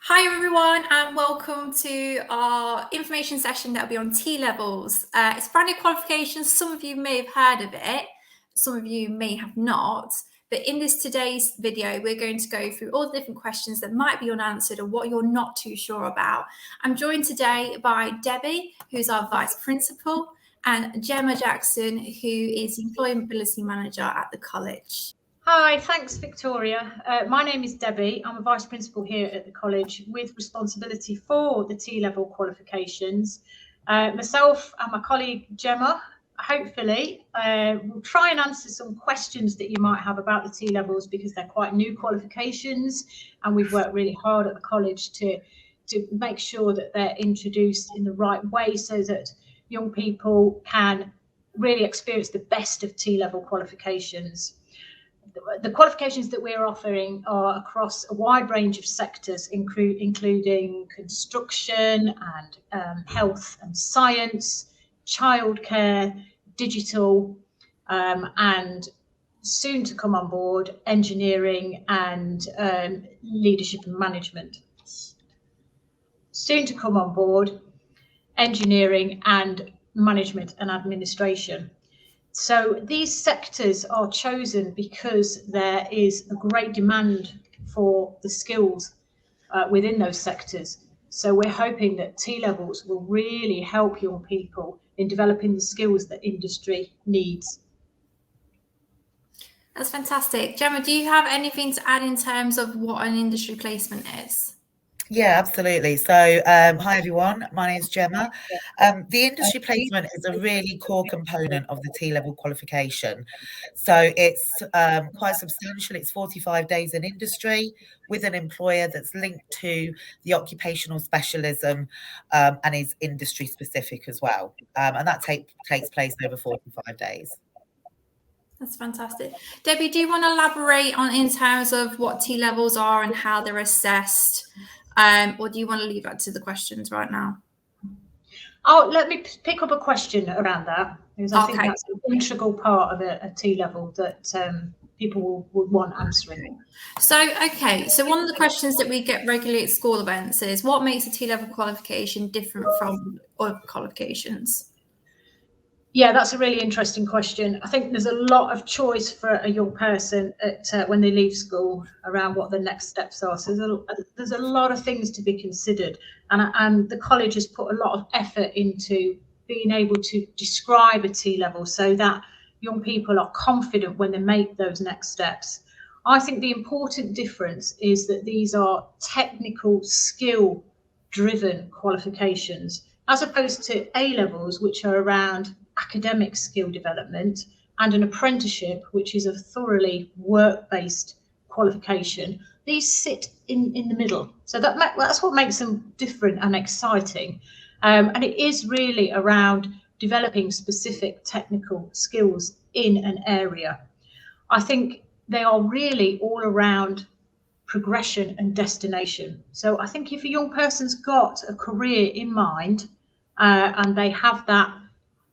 Hi everyone, and welcome to our information session that will be on T-levels. It's brand new qualifications. Some of you may have heard of it, some of you may have not. But in today's video, we're going to go through all the different questions that might be unanswered or what you're not too sure about. I'm joined today by Debbie, who's our Vice Principal, and Gemma Jackson, who is the Employability Manager at the college. Hi, thanks Victoria. My name is Debbie. I'm a Vice Principal here at the college with responsibility for the T-level qualifications. Myself and my colleague Gemma, hopefully, will try and answer some questions that you might have about the T-levels because they're quite new qualifications and we've worked really hard at the college to make sure that they're introduced in the right way so that young people can really experience the best of T-level qualifications. The qualifications that we're offering are across a wide range of sectors, including construction and health and science, childcare, digital, and soon to come on board, engineering and leadership and management. Soon to come on board, engineering and management and administration. So these sectors are chosen because there is a great demand for the skills within those sectors. So we're hoping that T-levels will really help young people in developing the skills that industry needs. That's fantastic. Gemma, do you have anything to add in terms of what an industry placement is? Yeah, absolutely. So, hi everyone, my name is Gemma. The industry placement is a really core component of the T-level qualification. So it's quite substantial. It's 45 days in industry with an employer that's linked to the occupational specialism and is industry specific as well. And that takes place over 45 days. That's fantastic. Debbie, do you want to elaborate on in terms of what T-levels are and how they're assessed? Or do you want to leave that to the questions right now? Oh, let me pick up a question around that, because I think that's an integral part of a T-level that people would want answering. So one of the questions that we get regularly at school events is, what makes a T-level qualification different from other qualifications? Yeah, that's a really interesting question. I think there's a lot of choice for a young person when they leave school around what the next steps are. So there's a lot of things to be considered, and the college has put a lot of effort into being able to describe a T-level so that young people are confident when they make those next steps. I think the important difference is that these are technical, skill-driven qualifications, as opposed to A-levels, which are around academic skill development, and an apprenticeship, which is a thoroughly work-based qualification. These sit in the middle. So that's what makes them different and exciting. And it is really around developing specific technical skills in an area. I think they are really all around progression and destination. So I think if a young person's got a career in mind and they have that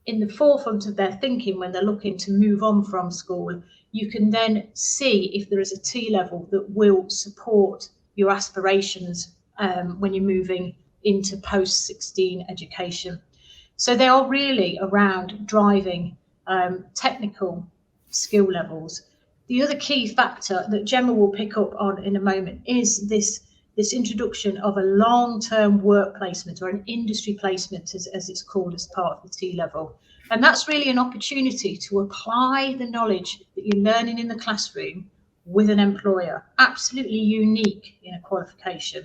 in the forefront of their thinking when they're looking to move on from school, you can then see if there is a T-level that will support your aspirations when you're moving into post-16 education. So they are really around driving technical skill levels. The other key factor that Gemma will pick up on in a moment is this introduction of a long-term work placement, or an industry placement as it's called, as part of the T-level. And that's really an opportunity to apply the knowledge that you're learning in the classroom with an employer. Absolutely unique in a qualification.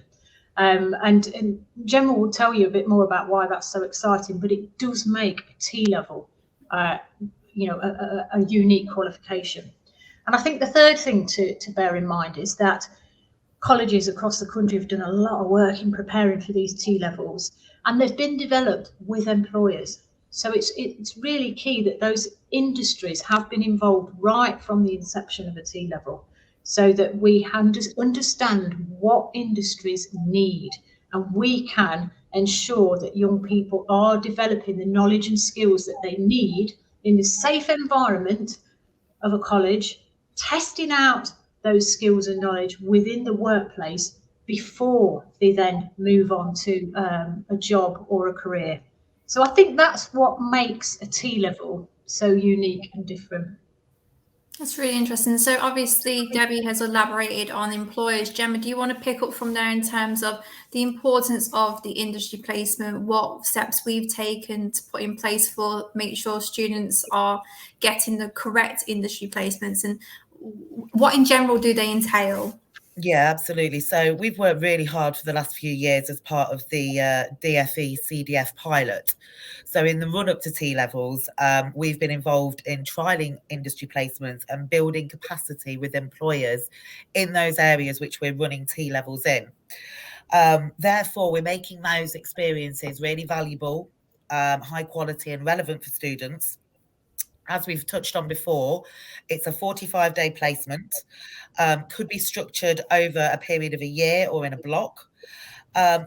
And Gemma will tell you a bit more about why that's so exciting, but it does make a T-level a unique qualification. And I think the third thing to bear in mind is that colleges across the country have done a lot of work in preparing for these T-levels, and they've been developed with employers. So it's really key that those industries have been involved right from the inception of a T-level, so that we understand what industries need, and we can ensure that young people are developing the knowledge and skills that they need in the safe environment of a college, testing out those skills and knowledge within the workplace before they then move on to a job or a career. So I think that's what makes a T-level so unique and different. That's really interesting. So obviously Debbie has elaborated on employers. Gemma, do you want to pick up from there in terms of the importance of the industry placement, what steps we've taken to put in place for make sure students are getting the correct industry placements, and what in general do they entail? Yeah, absolutely. So we've worked really hard for the last few years as part of the DFE CDF pilot. So in the run up to T-levels, we've been involved in trialling industry placements and building capacity with employers in those areas which we're running T-levels in. Therefore, we're making those experiences really valuable, high quality and relevant for students. As we've touched on before, it's a 45-day placement, could be structured over a period of a year or in a block,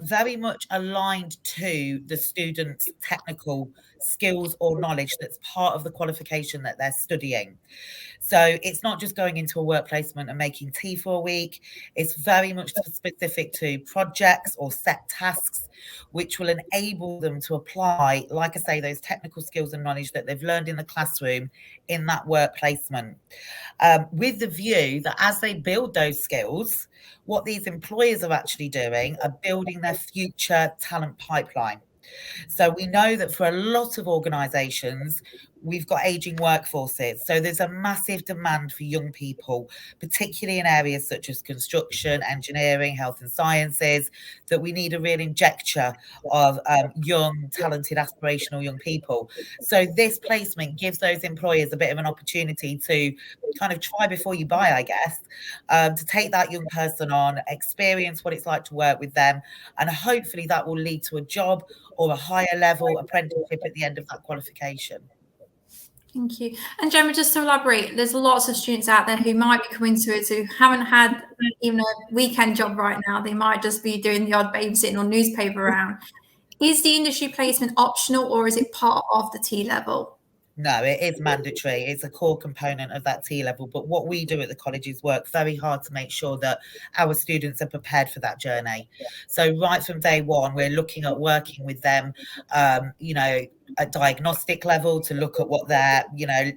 very much aligned to the student's technical skills or knowledge that's part of the qualification that they're studying. So it's not just going into a work placement and making tea for a week. It's very much specific to projects or set tasks, which will enable them to apply, like I say, those technical skills and knowledge that they've learned in the classroom in that work placement. With the view that as they build those skills, what these employers are actually doing are building their future talent pipeline. So we know that for a lot of organisations, we've got ageing workforces. So there's a massive demand for young people, particularly in areas such as construction, engineering, health and sciences, that we need a real injecture of young, talented, aspirational young people. So this placement gives those employers a bit of an opportunity to kind of try before you buy, I guess, to take that young person on, experience what it's like to work with them, and hopefully that will lead to a job or a higher level apprenticeship at the end of that qualification. Thank you. And Gemma, just to elaborate, there's lots of students out there who might be coming to it who haven't had even a weekend job right now. They might just be doing the odd babysitting or newspaper round. Is the industry placement optional or is it part of the T-level? No, it is mandatory. It's a core component of that T-level. But what we do at the college is work very hard to make sure that our students are prepared for that journey. So right from day one, we're looking at working with them, at diagnostic level to look at what their,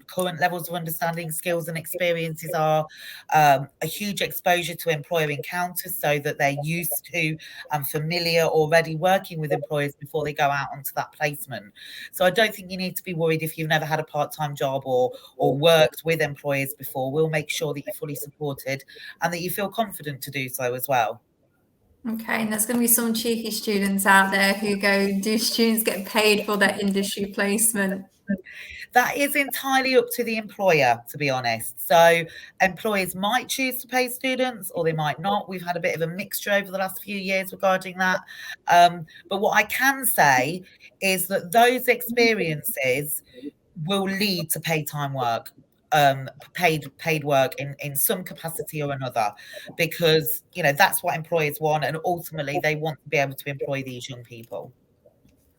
current levels of understanding, skills and experiences are, a huge exposure to employer encounters so that they're used to and familiar already working with employers before they go out onto that placement. So I don't think you need to be worried if you've never had a part-time job or worked with employers before. We'll make sure that you're fully supported and that you feel confident to do so as well. Okay, and there's going to be some cheeky students out there who go, do students get paid for their industry placement? That is entirely up to the employer, to be honest. So employers might choose to pay students or they might not. We've had a bit of a mixture over the last few years regarding that. But what I can say is that those experiences will lead to paid time work. Paid work in some capacity or another, because that's what employers want, and ultimately they want to be able to employ these young people.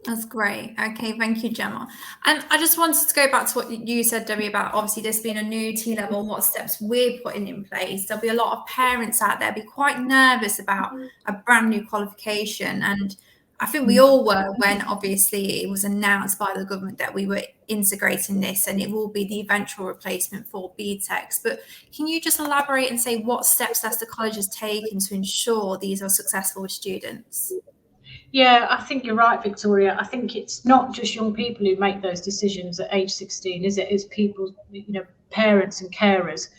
That's great. Okay, thank you, Gemma. And I just wanted to go back to what you said, Debbie, about obviously this being a new T-level and what steps we're putting in place. There'll be a lot of parents out there be quite nervous about a brand new qualification, and I think we all were when obviously it was announced by the government that we were integrating this and it will be the eventual replacement for BTECs. But can you just elaborate and say what steps Leicester College has taken to ensure these are successful with students? Yeah, I think you're right, Victoria. I think it's not just young people who make those decisions at age 16, is it? It's people, parents and carers.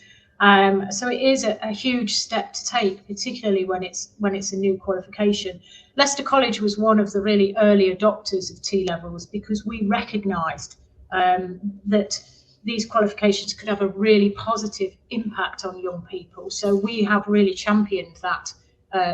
So it is a huge step to take, particularly when it's a new qualification. Leicester College was one of the really early adopters of T-levels because we recognised that these qualifications could have a really positive impact on young people. So we have really championed that.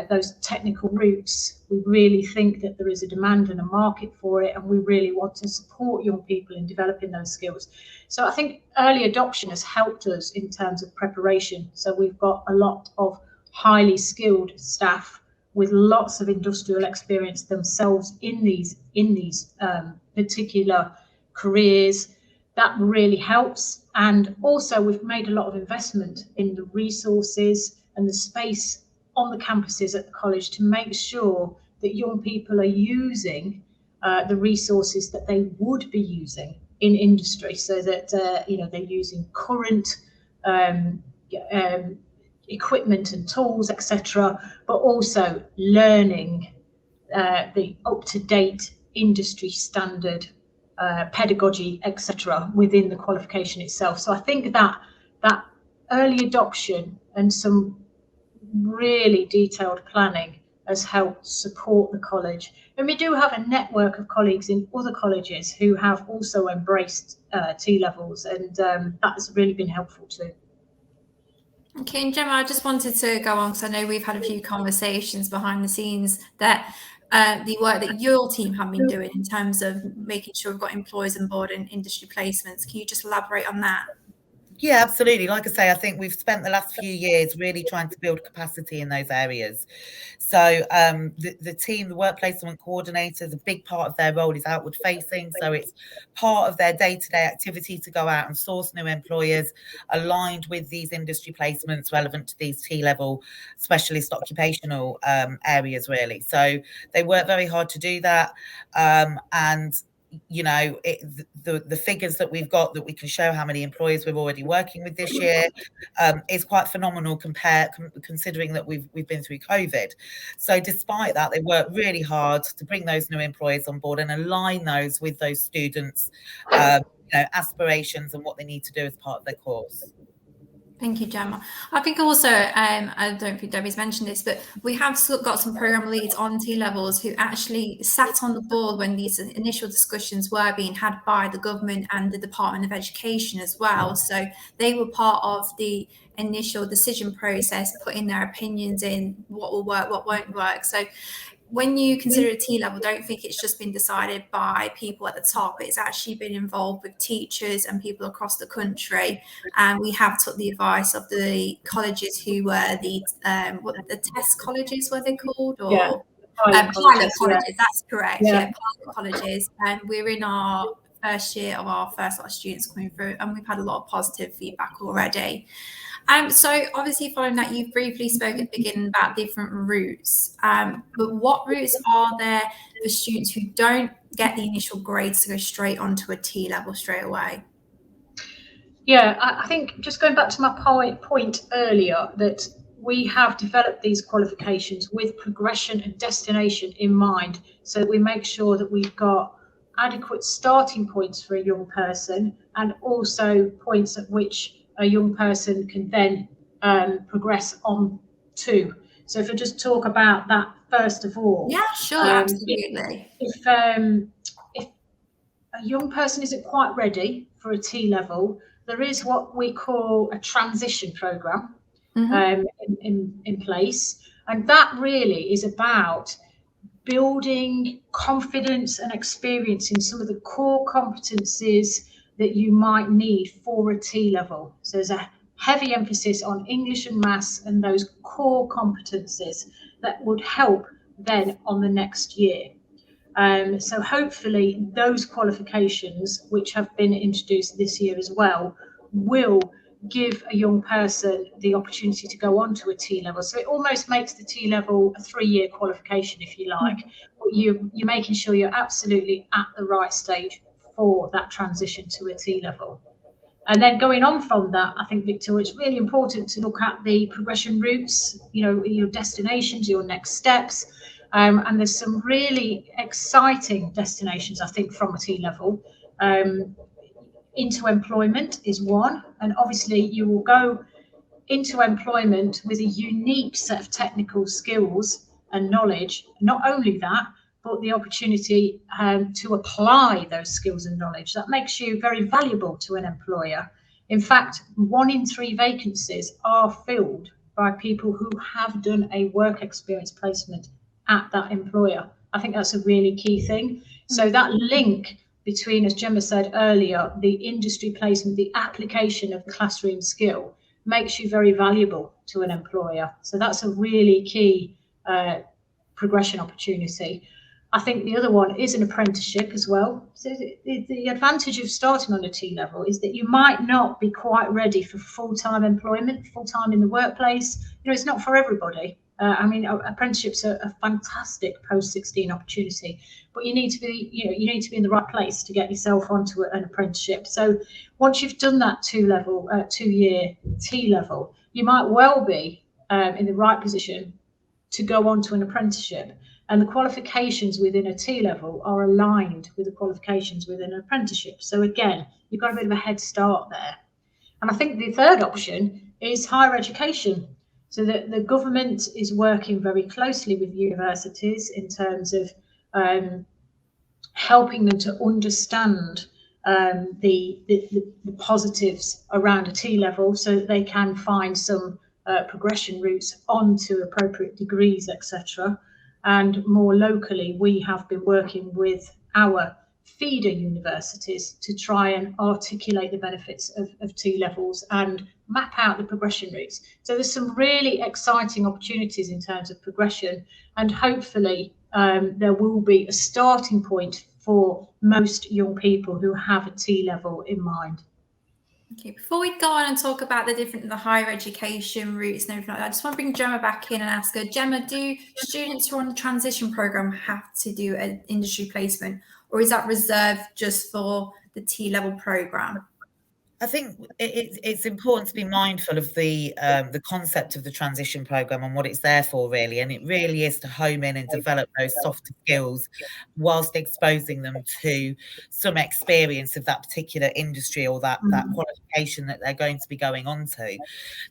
Those technical routes. We really think that there is a demand and a market for it, and we really want to support young people in developing those skills. So I think early adoption has helped us in terms of preparation. So we've got a lot of highly skilled staff with lots of industrial experience themselves in these particular careers. That really helps. And also we've made a lot of investment in the resources and the space on the campuses at the college to make sure that young people are using the resources that they would be using in industry, so that they're using current equipment and tools, etc., but also learning the up-to-date industry standard pedagogy, etc., within the qualification itself. So I think that early adoption and some really detailed planning has helped support the college. And we do have a network of colleagues in other colleges who have also embraced T-levels, and that has really been helpful too. Okay, and Gemma, I just wanted to go on, because I know we've had a few conversations behind the scenes that the work that your team have been doing in terms of making sure we've got employers on board and industry placements. Can you just elaborate on that? Yeah, absolutely. Like I say, I think we've spent the last few years really trying to build capacity in those areas. So the team, the work placement coordinators, a big part of their role is outward facing. So it's part of their day-to-day activity to go out and source new employers aligned with these industry placements relevant to these T-level specialist occupational areas, really. So they work very hard to do that. And the figures that we've got that we can show how many employers we're already working with this year is quite phenomenal considering that we've been through COVID. So despite that, they work really hard to bring those new employers on board and align those with those students' aspirations and what they need to do as part of their course. Thank you, Gemma. I think also, I don't think Debbie's mentioned this, but we have got some program leads on T-levels who actually sat on the board when these initial discussions were being had by the government and the Department of Education as well. So they were part of the initial decision process, putting their opinions in, what will work, what won't work. So when you consider a T-level, don't think it's just been decided by people at the top. It's actually been involved with teachers and people across the country. And we have took the advice of the colleges who were the test colleges, were they called? Or pilot colleges, yeah. That's correct. Yeah, pilot colleges. And we're in our first year of our first lot of students coming through, and we've had a lot of positive feedback already. So obviously following that, you've briefly spoken at the beginning about different routes, but what routes are there for students who don't get the initial grades to go straight onto a T-level straight away? Yeah, I think just going back to my point earlier, that we have developed these qualifications with progression and destination in mind, so that we make sure that we've got adequate starting points for a young person, and also points at which a young person can then progress on to. So if I just talk about that first of all. Yeah, sure, absolutely. If a young person isn't quite ready for a T-level, there is what we call a transition program in place. And that really is about building confidence and experience in some of the core competencies that you might need for a T-level. So there's a heavy emphasis on English and maths and those core competencies that would help then on the next year. So hopefully those qualifications, which have been introduced this year as well, will give a young person the opportunity to go on to a T-level. So it almost makes the T-level a 3-year qualification, if you like. But you're making sure you're absolutely at the right stage for that transition to a T-level. And then going on from that, I think, Victoria, it's really important to look at the progression routes, your destinations, your next steps. And there's some really exciting destinations, I think, from a T-level. Into employment is one. And obviously you will go into employment with a unique set of technical skills and knowledge. Not only that, but the opportunity to apply those skills and knowledge. That makes you very valuable to an employer. In fact, 1 in 3 vacancies are filled by people who have done a work experience placement at that employer. I think that's a really key thing. So that link between, as Gemma said earlier, the industry placement, the application of classroom skill makes you very valuable to an employer. So that's a really key progression opportunity. I think the other one is an apprenticeship as well. So the advantage of starting on a T-level is that you might not be quite ready for full-time employment, full-time in the workplace. It's not for everybody. I mean, apprenticeships are a fantastic post-16 opportunity, but you need to be, you need to be in the right place to get yourself onto an apprenticeship. So once you've done that 2-year T level, you might well be in the right position to go on to an apprenticeship. And the qualifications within a T level are aligned with the qualifications within an apprenticeship. So again, you've got a bit of a head start there. And I think the third option is higher education. So the government is working very closely with universities in terms of helping them to understand the positives around a T level, so that they can find some progression routes onto appropriate degrees, etc. And more locally, we have been working with our feeder universities to try and articulate the benefits of T levels and map out the progression routes. So there's some really exciting opportunities in terms of progression, and hopefully there will be a starting point for most young people who have a T level in mind. Okay, before we go on and talk about the higher education routes and everything like that, I just want to bring Gemma back in and ask her, Gemma, do students who are on the transition program have to do an industry placement, or is that reserved just for the T level program? I think it's important to be mindful of the concept of the transition program and what it's there for, really. And it really is to home in and develop those softer skills whilst exposing them to some experience of that particular industry or that qualification that they're going to be going on to.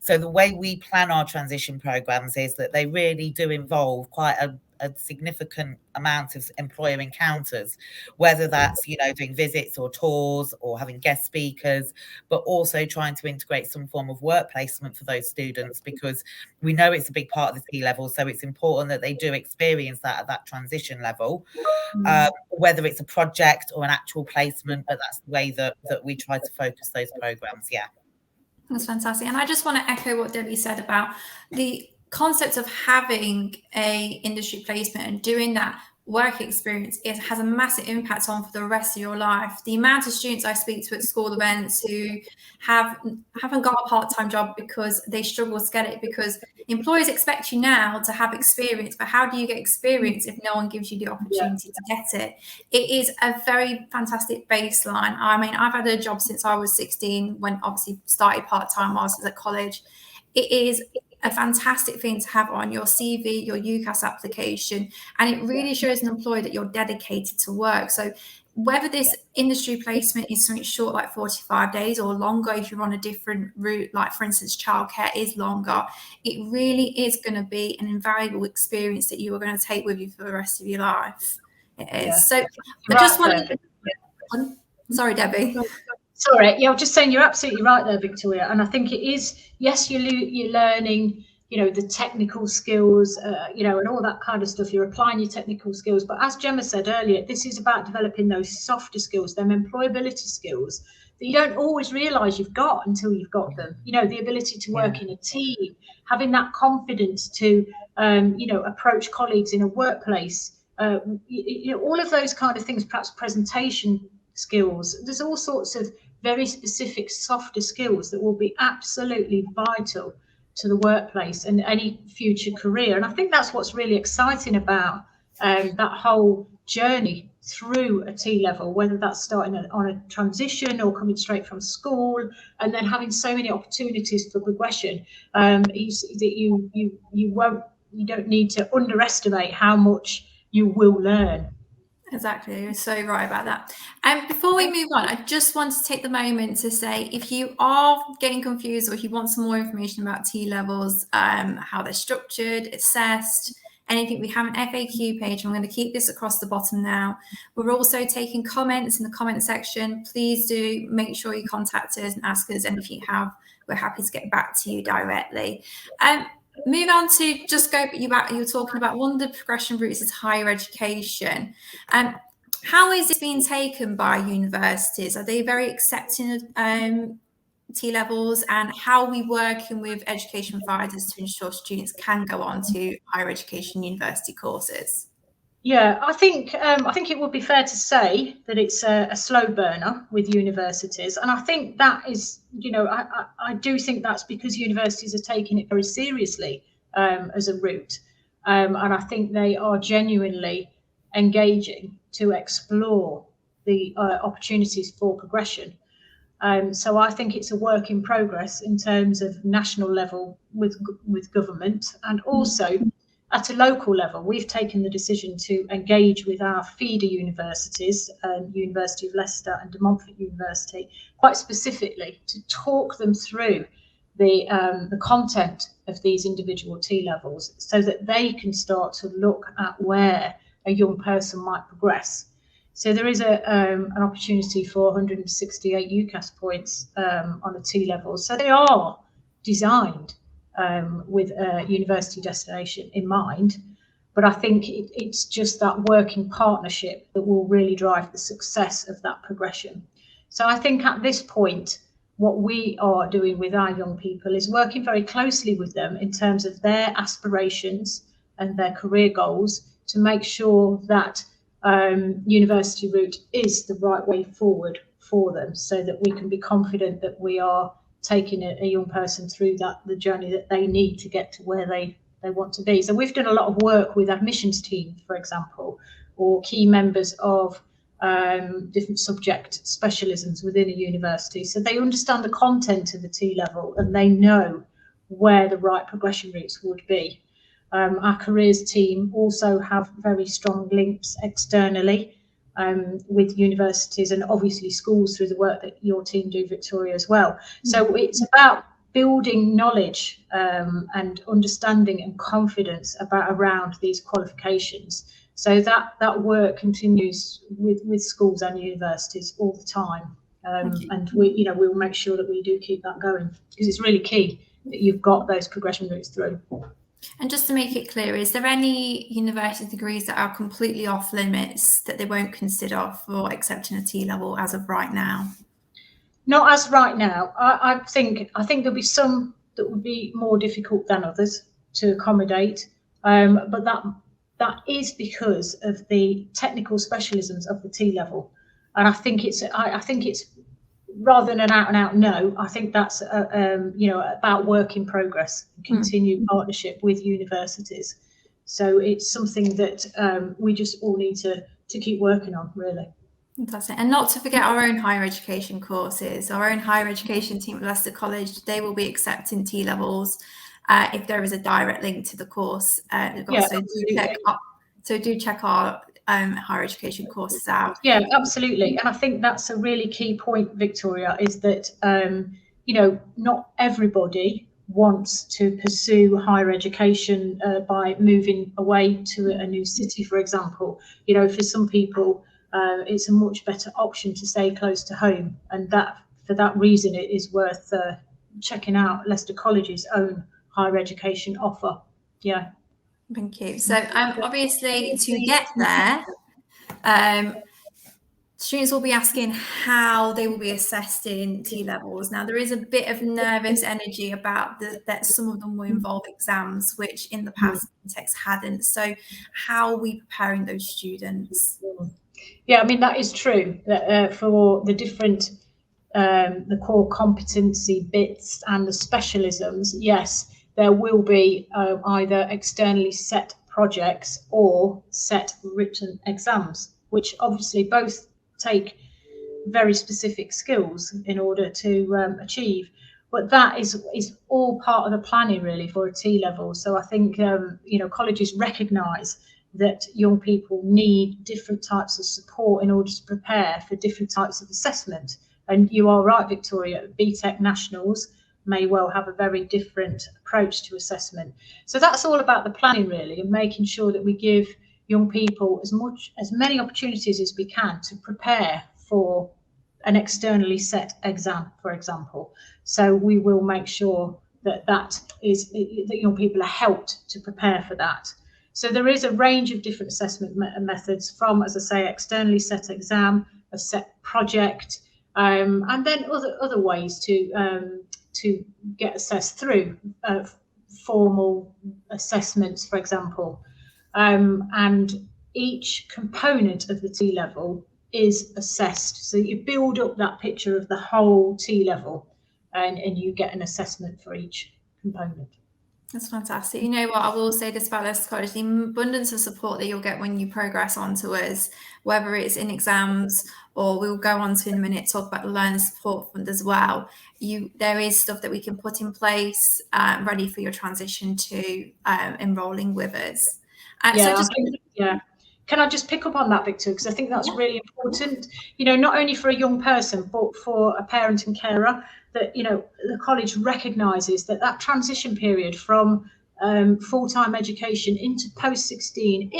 So the way we plan our transition programs is that they really do involve quite a significant amount of employer encounters, whether that's, doing visits or tours or having guest speakers, but also trying to integrate some form of work placement for those students, because we know it's a big part of the T level. So it's important that they do experience that at that transition level, whether it's a project or an actual placement, but that's the way that we try to focus those programs. Yeah. That's fantastic. And I just want to echo what Debbie said about the concept of having a industry placement and doing that work experience. It has a massive impact on for the rest of your life. The amount of students I speak to at school events who haven't got a part-time job because they struggle to get it, because employers expect you now to have experience, but how do you get experience if no one gives you the opportunity to get it? It is a very fantastic baseline. I mean, I've had a job since I was 16, when obviously started part-time whilst I was at college. It is a fantastic thing to have on your CV, your UCAS application, and it really shows an employer that you're dedicated to work. So whether this industry placement is something short, like 45 days, or longer if you're on a different route, like for instance, childcare is longer, it really is going to be an invaluable experience that you are going to take with you for the rest of your life. It is. Yeah. So I just want to... Sorry, Debbie. Sorry, yeah, I'm just saying you're absolutely right there, Victoria. And I think it is, yes, you're learning, the technical skills, and all that kind of stuff. You're applying your technical skills. But as Gemma said earlier, this is about developing those softer skills, them employability skills that you don't always realise you've got until you've got them. The ability to work in a team, having that confidence to, approach colleagues in a workplace, all of those kind of things, perhaps presentation skills. There's all sorts of very specific softer skills that will be absolutely vital to the workplace and any future career. And I think that's what's really exciting about that whole journey through a T level, whether that's starting on a transition or coming straight from school, and then having so many opportunities for progression. That you don't need to underestimate how much you will learn. Exactly, you're so right about that. And before we move on, I just want to take the moment to say, if you are getting confused or if you want some more information about T levels, how they're structured, assessed, anything, we have an FAQ page. I'm going to keep this across the bottom now. We're also taking comments in the comment section. Please do make sure you contact us and ask us, and if you have, we're happy to get back to you directly. Move on to just go, you were talking about one of the progression routes is higher education. How is this being taken by universities? Are they very accepting of T levels, and how are we working with education providers to ensure students can go on to higher education university courses? Yeah, I think it would be fair to say that it's a slow burner with universities, and I think that is, I do think that's because universities are taking it very seriously as a route. And I think they are genuinely engaging to explore the opportunities for progression. So I think it's a work in progress in terms of national level with government, and also at a local level. We've taken the decision to engage with our feeder universities, University of Leicester and De Montfort University, quite specifically to talk them through the content of these individual T-levels, so that they can start to look at where a young person might progress. So there is an opportunity for 168 UCAS points on a T-level. So they are designed with a university destination in mind. But I think it's just that working partnership that will really drive the success of that progression. So I think at this point, what we are doing with our young people is working very closely with them in terms of their aspirations and their career goals, to make sure that university route is the right way forward for them, so that we can be confident that we are taking a young person through the journey that they need to get to where they want to be. So we've done a lot of work with admissions teams, for example, or key members of different subject specialisms within a university, so they understand the content of the T-level and they know where the right progression routes would be. Our careers team also have very strong links externally with universities and obviously schools through the work that your team do, Victoria, as well. So it's about building knowledge and understanding and confidence around these qualifications. So that work continues with schools and universities all the time. And we'll make sure that we do keep that going, because it's really key that you've got those progression routes through. And just to make it clear, is there any university degrees that are completely off limits that they won't consider for accepting a T-level as of right now? Not as right now. I think there'll be some that would be more difficult than others to accommodate, but that is because of the technical specialisms of the T-level. And I think it's rather than an out-and-out no, I think that's about work in progress, continued partnership with universities. So it's something that we just all need to keep working on, really. Fantastic. And not to forget our own higher education courses. Our own higher education team at Leicester College, they will be accepting T-levels if there is a direct link to the course. So do check our higher education courses out. Yeah, absolutely. And I think that's a really key point, Victoria, is that not everybody wants to pursue higher education by moving away to a new city, for example. For some people it's a much better option to stay close to home, and that for that reason it is worth checking out Leicester College's own higher education offer. Yeah. Thank you. So obviously to get there, students will be asking how they will be assessed in T-levels. Now, there is a bit of nervous energy about that some of them will involve exams, which in the past context hadn't. So how are we preparing those students? Yeah, I mean, that is true. That for the different, the core competency bits and the specialisms, yes, there will be either externally set projects or set written exams, which obviously both take very specific skills in order to achieve. But that is all part of the planning, really, for a T-level. So I think colleges recognise that young people need different types of support in order to prepare for different types of assessment. And you are right, Victoria, BTEC Nationals may well have a very different approach to assessment. So that's all about the planning, really, and making sure that we give young people as many opportunities as we can to prepare for an externally set exam, for example. So we will make sure that young people are helped to prepare for that. So there is a range of different assessment methods, from, as I say, externally set exam, a set project, and then other ways to get assessed through formal assessments, for example. And each component of the T-level is assessed. So you build up that picture of the whole T-level, and you get an assessment for each component. That's fantastic. You know what, I will say this about Leicester College, the abundance of support that you'll get when you progress onto us, whether it's in exams or we'll go on to in a minute talk about the Learner Support Fund as well. There is stuff that we can put in place ready for your transition to enrolling with us. Can I just pick up on that, Victor? Because I think that's really important, you know, not only for a young person, but for a parent and carer, that, you know, the college recognises that transition period from full-time education into post-16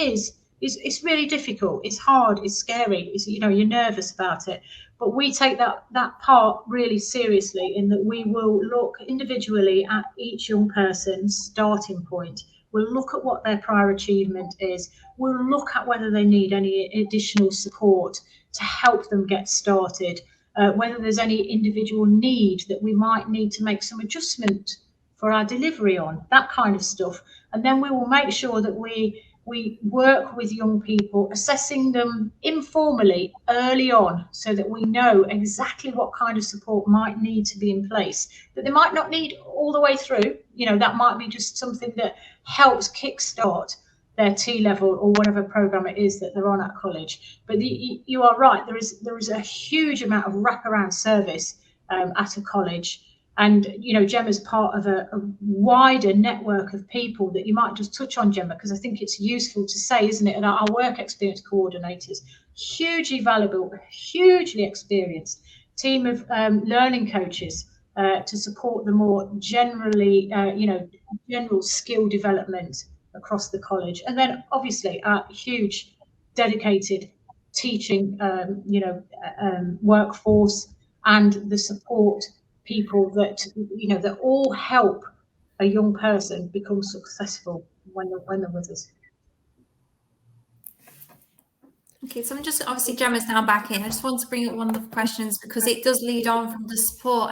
it's really difficult. It's hard. It's scary. It's, you know, you're nervous about it. But we take that part really seriously, in that we will look individually at each young person's starting point. We'll look at what their prior achievement is. We'll look at whether they need any additional support to help them get started, whether there's any individual need that we might need to make some adjustment for our delivery on, that kind of stuff. And then we will make sure that we work with young people, assessing them informally early on, so that we know exactly what kind of support might need to be in place, that they might not need all the way through. You know, that might be just something that helps kickstart their T-level or whatever program it is that they're on at college. But you are right, there is a huge amount of wraparound service at a college. And, you know, Gemma's part of a wider network of people that you might just touch on, Gemma, because I think it's useful to say, isn't it? And our work experience coordinators, hugely valuable, hugely experienced team of learning coaches to support the more generally, you know, general skill development across the college. And then obviously our huge dedicated teaching, you know, workforce, and the support people that, you know, that all help a young person become successful when they're with us. Okay, so I'm just, obviously Gemma's now back in. I just want to bring up one of the questions because it does lead on from the support.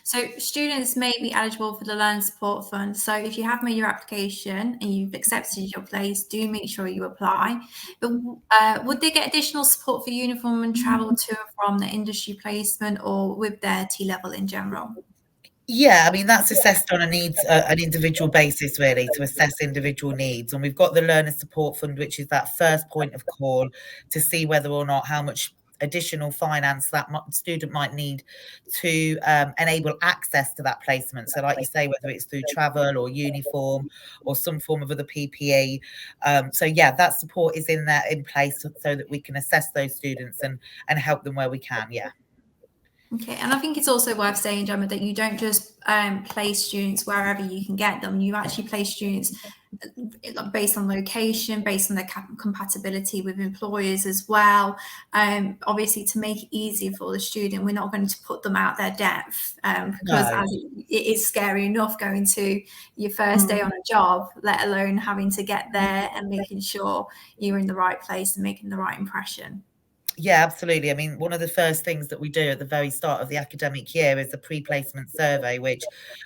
So students may be eligible for the Learner Support Fund. So if you have made your application and you've accepted your place, do make sure you apply. But would they get additional support for uniform and travel to and from the industry placement, or with their T-level in general? Yeah, I mean, that's assessed on an individual basis, really, to assess individual needs. And we've got the Learner Support Fund, which is that first point of call to see whether or not how much additional finance that student might need to enable access to that placement. So like you say, whether it's through travel or uniform or some form of other PPE. So yeah, that support is in place so that we can assess those students and help them where we can. Yeah. Okay, and I think it's also worth saying, Gemma, that you don't just place students wherever you can get them. You actually place students based on location, based on their compatibility with employers as well. Obviously, to make it easier for the student, we're not going to put them out their depth because as it is scary enough going to your first day on a job, let alone having to get there and making sure you're in the right place and making the right impression. Yeah, absolutely. I mean, one of the first things that we do at the very start of the academic year is a pre-placement survey, which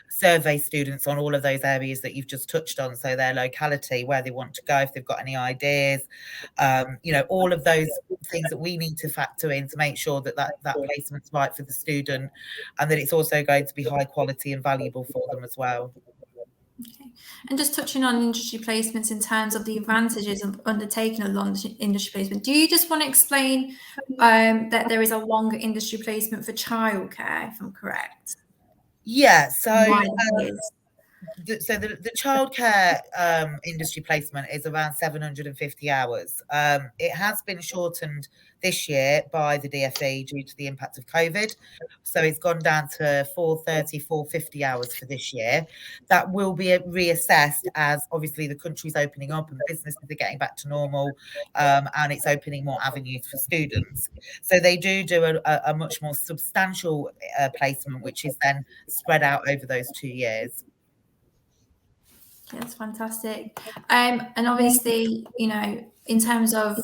surveys students on all of those areas that you've just touched on. So their locality, where they want to go, if they've got any ideas, you know, all of those things that we need to factor in to make sure that placement's right for the student, and that it's also going to be high quality and valuable for them as well. Okay. And just touching on industry placements in terms of the advantages of undertaking a long industry placement, do you just want to explain that there is a longer industry placement for childcare, if I'm correct? Yeah, so the childcare industry placement is around 750 hours. It has been shortened this year by the DfE due to the impact of COVID. So it's gone down to 430, 450 hours for this year. That will be reassessed as obviously the country's opening up and businesses are getting back to normal, and it's opening more avenues for students. So they do a much more substantial placement, which is then spread out over those 2 years. That's fantastic. And obviously, you know, in terms of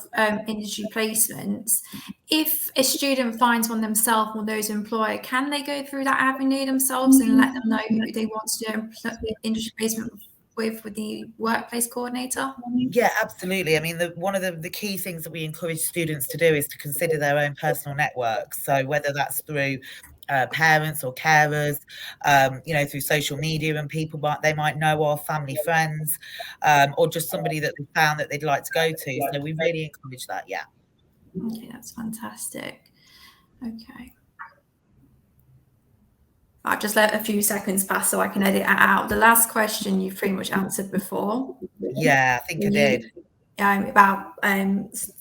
industry placements, if a student finds one themselves or those employer, can they go through that avenue themselves and let them know who they want to do industry placement with the workplace coordinator? Yeah, absolutely. I mean, one of the key things that we encourage students to do is to consider their own personal network. So whether that's through parents or carers, through social media, and people they might know of, family, friends, or just somebody that they found that they'd like to go to. So we really encourage that. Yeah. Okay, that's fantastic. Okay. I'll just let a few seconds pass so I can edit it out. The last question you pretty much answered before. Yeah, I think I did. About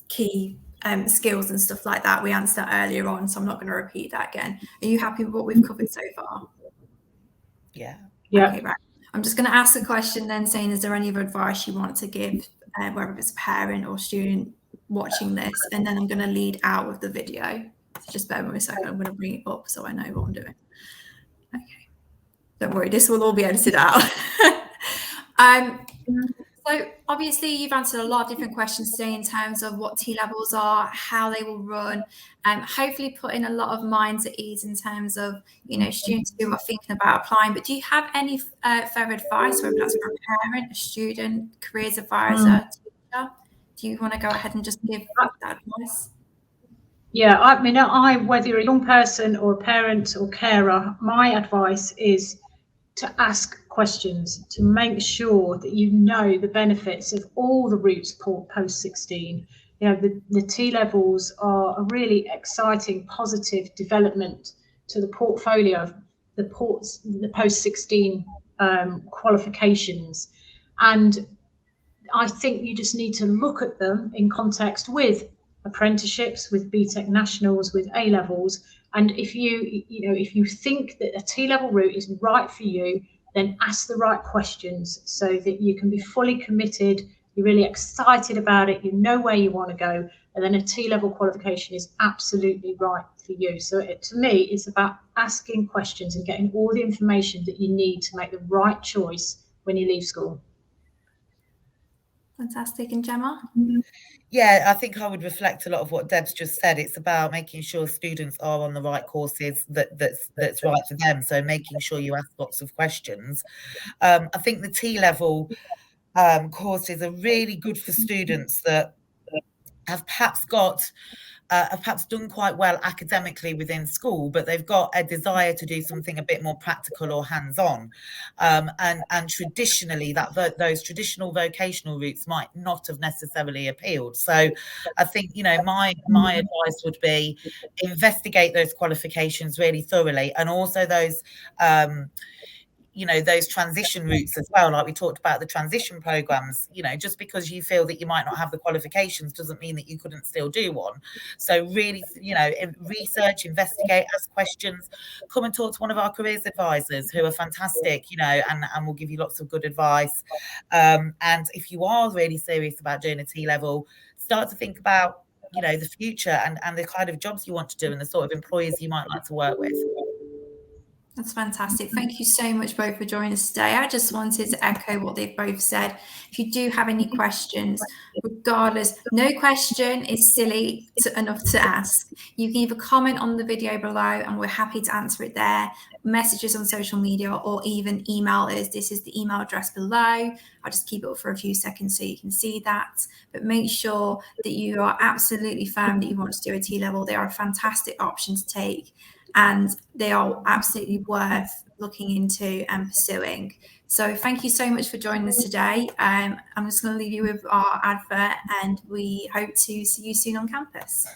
key skills and stuff like that. We answered that earlier on, so I'm not going to repeat that again. Are you happy with what we've covered so far? Yeah. Okay, right. I'm just going to ask a question then saying, is there any other advice you want to give, whether it's a parent or student watching this? And then I'm going to lead out with the video. So just bear with me a second. I'm going to bring it up so I know what I'm doing. Okay. Don't worry, this will all be edited out. So obviously you've answered a lot of different questions today in terms of what T-levels are, how they will run, hopefully putting a lot of minds at ease in terms of, students who are thinking about applying. But do you have any further advice, whether that's for a parent, a student, careers advisor, teacher? Do you want to go ahead and just give that advice? Yeah, I mean, whether you're a young person or a parent or carer, my advice is to ask questions, to make sure that you know the benefits of all the routes post 16. The T-levels are a really exciting, positive development to the portfolio of the post 16 qualifications. And I think you just need to look at them in context with apprenticeships, with BTEC nationals, with A-levels. And if you think that a T-level route is right for you, then ask the right questions so that you can be fully committed, you're really excited about it, you know where you want to go, and then a T-level qualification is absolutely right for you. So to me, it's about asking questions and getting all the information that you need to make the right choice when you leave school. Fantastic. And Gemma? Yeah, I think I would reflect a lot of what Deb's just said. It's about making sure students are on the right courses that's right for them. So making sure you ask lots of questions. I think the T-level courses are really good for students that have perhaps done quite well academically within school, but they've got a desire to do something a bit more practical or hands-on. And traditionally, those traditional vocational routes might not have necessarily appealed. So I think, my advice would be investigate those qualifications really thoroughly, and also those those transition routes as well. Like we talked about the transition programs, just because you feel that you might not have the qualifications doesn't mean that you couldn't still do one. So really, research, investigate, ask questions, come and talk to one of our careers advisors who are fantastic, and will give you lots of good advice. And if you are really serious about doing a T-level, start to think about, the future and the kind of jobs you want to do and the sort of employers you might like to work with. That's fantastic. Thank you so much both for joining us today. I just wanted to echo what they've both said. If you do have any questions, regardless, no question is silly enough to ask. You can either comment on the video below and we're happy to answer it there, messages on social media, or even email us. This is the email address below. I'll just keep it up for a few seconds so you can see that. But make sure that you are absolutely firm that you want to do a T-level. They are a fantastic option to take, and they are absolutely worth looking into and pursuing. So thank you so much for joining us today. I'm just going to leave you with our advert, and we hope to see you soon on campus.